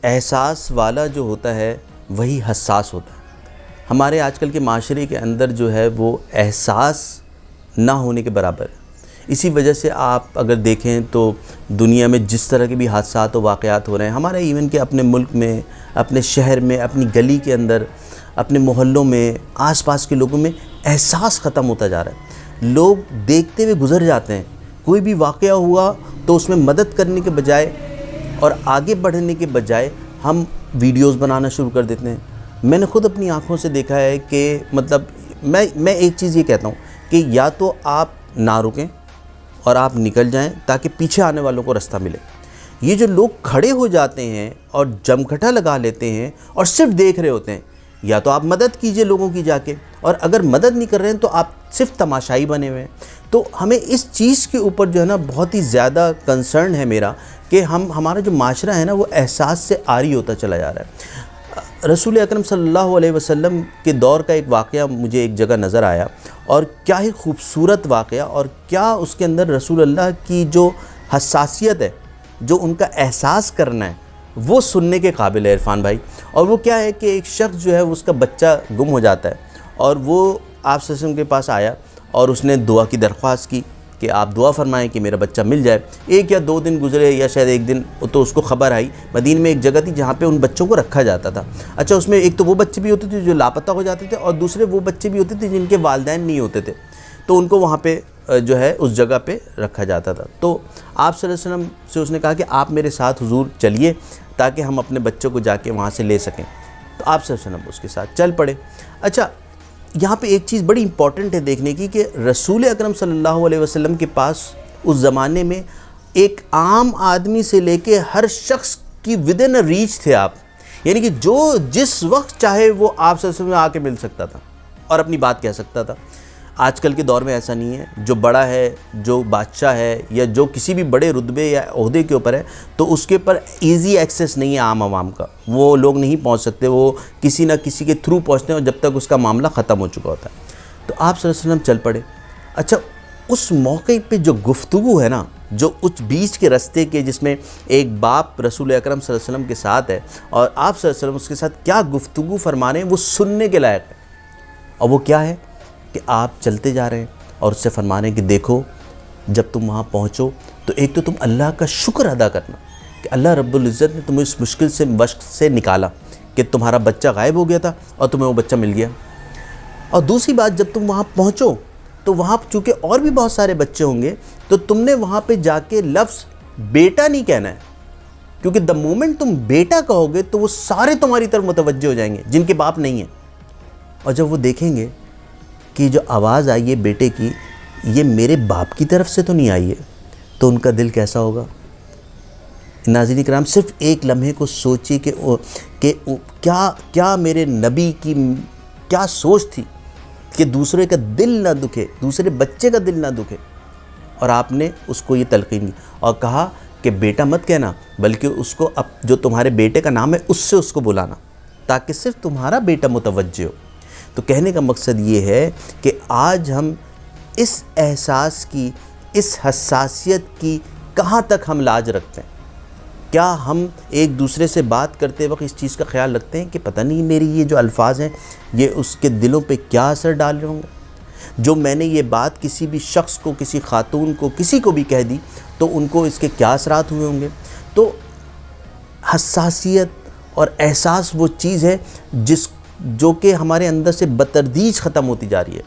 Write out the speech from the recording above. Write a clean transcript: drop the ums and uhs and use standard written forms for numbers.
احساس والا جو ہوتا ہے وہی حساس ہوتا ہے۔ ہمارے آج کل کے معاشرے کے اندر جو ہے وہ احساس نہ ہونے کے برابر ہے۔ اسی وجہ سے آپ اگر دیکھیں تو دنیا میں جس طرح کے بھی حادثات و واقعات ہو رہے ہیں، ہمارے ایون کہ اپنے ملک میں، اپنے شہر میں، اپنی گلی کے اندر، اپنے محلوں میں، آس پاس کے لوگوں میں احساس ختم ہوتا جا رہا ہے۔ لوگ دیکھتے ہوئے گزر جاتے ہیں، کوئی بھی واقعہ ہوا تو اس میں مدد کرنے کے بجائے اور آگے بڑھنے کے بجائے ہم ویڈیوز بنانا شروع کر دیتے ہیں۔ میں نے خود اپنی آنکھوں سے دیکھا ہے کہ مطلب میں ایک چیز یہ کہتا ہوں کہ یا تو آپ نہ رکیں اور آپ نکل جائیں تاکہ پیچھے آنے والوں کو رستہ ملے۔ یہ جو لوگ کھڑے ہو جاتے ہیں اور جمگھٹا لگا لیتے ہیں اور صرف دیکھ رہے ہوتے ہیں، یا تو آپ مدد کیجئے لوگوں کی جا کے، اور اگر مدد نہیں کر رہے ہیں تو آپ صرف تماشائی بنے ہوئے ہیں۔ تو ہمیں اس چیز کے اوپر جو ہے نا بہت ہی زیادہ کنسرن ہے میرا کہ ہمارا جو معاشرہ ہے نا وہ احساس سے عاری ہوتا چلا جا رہا ہے۔ رسول اکرم صلی اللہ علیہ وسلم کے دور کا ایک واقعہ مجھے ایک جگہ نظر آیا، اور کیا ہی خوبصورت واقعہ، اور کیا اس کے اندر رسول اللہ کی جو حساسیت ہے، جو ان کا احساس کرنا ہے، وہ سننے کے قابل ہے عرفان بھائی۔ اور وہ کیا ہے کہ ایک شخص جو ہے اس کا بچہ گم ہو جاتا ہے، اور وہ آپ صلی اللہ علیہ وسلم کے پاس آیا اور اس نے دعا کی درخواست کی کہ آپ دعا فرمائیں کہ میرا بچہ مل جائے۔ ایک یا دو دن گزرے یا شاید ایک دن، تو اس کو خبر آئی مدینے میں ایک جگہ تھی جہاں پہ ان بچوں کو رکھا جاتا تھا۔ اچھا، اس میں ایک تو وہ بچے بھی ہوتے تھے جو لاپتہ ہو جاتے تھے، اور دوسرے وہ بچے بھی ہوتے تھے جن کے والدین نہیں ہوتے تھے، تو ان کو وہاں پہ جو ہے اس جگہ پہ رکھا جاتا تھا۔ تو آپ صلی اللہ علیہ وسلم سے اس نے کہا کہ آپ میرے ساتھ حضور چلیے تاکہ ہم اپنے بچوں کو جا کے وہاں سے لے سکیں۔ تو آپ صلی اللہ علیہ وسلم اس کے ساتھ چل پڑے۔ اچھا، یہاں پہ ایک چیز بڑی امپورٹنٹ ہے دیکھنے کی کہ رسول اکرم صلی اللہ علیہ وسلم کے پاس اس زمانے میں ایک عام آدمی سے لے کے ہر شخص کی ودن ریچ تھے آپ، یعنی کہ جو جس وقت چاہے وہ آپ صلی اللہ علیہ وسلم میں آ کے مل سکتا تھا اور اپنی بات کہہ سکتا تھا۔ آج کل کے دور میں ایسا نہیں ہے، جو بڑا ہے، جو بادشاہ ہے، یا جو کسی بھی بڑے رتبے یا عہدے کے اوپر ہے، تو اس کے اوپر ایزی ایکسیس نہیں ہے عام عوام کا، وہ لوگ نہیں پہنچ سکتے، وہ کسی نہ کسی کے تھرو پہنچتے ہیں، اور جب تک اس کا معاملہ ختم ہو چکا ہوتا ہے۔ تو آپ صلی اللہ علیہ وسلم چل پڑے۔ اچھا، اس موقع پہ جو گفتگو ہے نا، جو اس بیچ کے رستے کے، جس میں ایک باپ رسول اکرم صلی اللہ علیہ وسلم کے ساتھ ہے اور آپ صلی اللہ علیہ وسلم اس کے ساتھ کیا گفتگو فرما رہے ہیں، وہ سننے کے لائق ہے۔ اور وہ کیا ہے کہ آپ چلتے جا رہے ہیں اور اس سے فرما رہے ہیں کہ دیکھو، جب تم وہاں پہنچو تو ایک تو تم اللہ کا شکر ادا کرنا کہ اللہ رب العزت نے تمہیں اس مشکل سے وقت سے نکالا کہ تمہارا بچہ غائب ہو گیا تھا اور تمہیں وہ بچہ مل گیا۔ اور دوسری بات، جب تم وہاں پہنچو تو وہاں چونکہ اور بھی بہت سارے بچے ہوں گے، تو تم نے وہاں پہ جا کے لفظ بیٹا نہیں کہنا ہے، کیونکہ دا مومنٹ تم بیٹا کہو گے تو وہ سارے تمہاری طرف متوجہ ہو جائیں گے جن کے باپ نہیں ہیں، اور جب وہ دیکھیں گے کہ جو آواز آئی ہے بیٹے کی، یہ میرے باپ کی طرف سے تو نہیں آئی ہے، تو ان کا دل کیسا ہوگا؟ ناظرین کرام، صرف ایک لمحے کو سوچیے کہ کیا میرے نبی کی کیا سوچ تھی کہ دوسرے کا دل نہ دکھے، دوسرے بچے کا دل نہ دکھے، اور آپ نے اس کو یہ تلقین کی اور کہا کہ بیٹا مت کہنا، بلکہ اس کو اب جو تمہارے بیٹے کا نام ہے اس سے اس کو بلانا، تاکہ صرف تمہارا بیٹا متوجہ ہو۔ تو کہنے کا مقصد یہ ہے کہ آج ہم اس احساس کی، اس حساسیت کی کہاں تک ہم لاج رکھتے ہیں؟ کیا ہم ایک دوسرے سے بات کرتے وقت اس چیز کا خیال رکھتے ہیں کہ پتہ نہیں میری یہ جو الفاظ ہیں یہ اس کے دلوں پہ کیا اثر ڈال رہے ہوں گے؟ جو میں نے یہ بات کسی بھی شخص کو، کسی خاتون کو، کسی کو بھی کہہ دی تو ان کو اس کے کیا اثرات ہوئے ہوں گے؟ تو حساسیت اور احساس وہ چیز ہے جو کہ ہمارے اندر سے بتدریج ختم ہوتی جا رہی ہے۔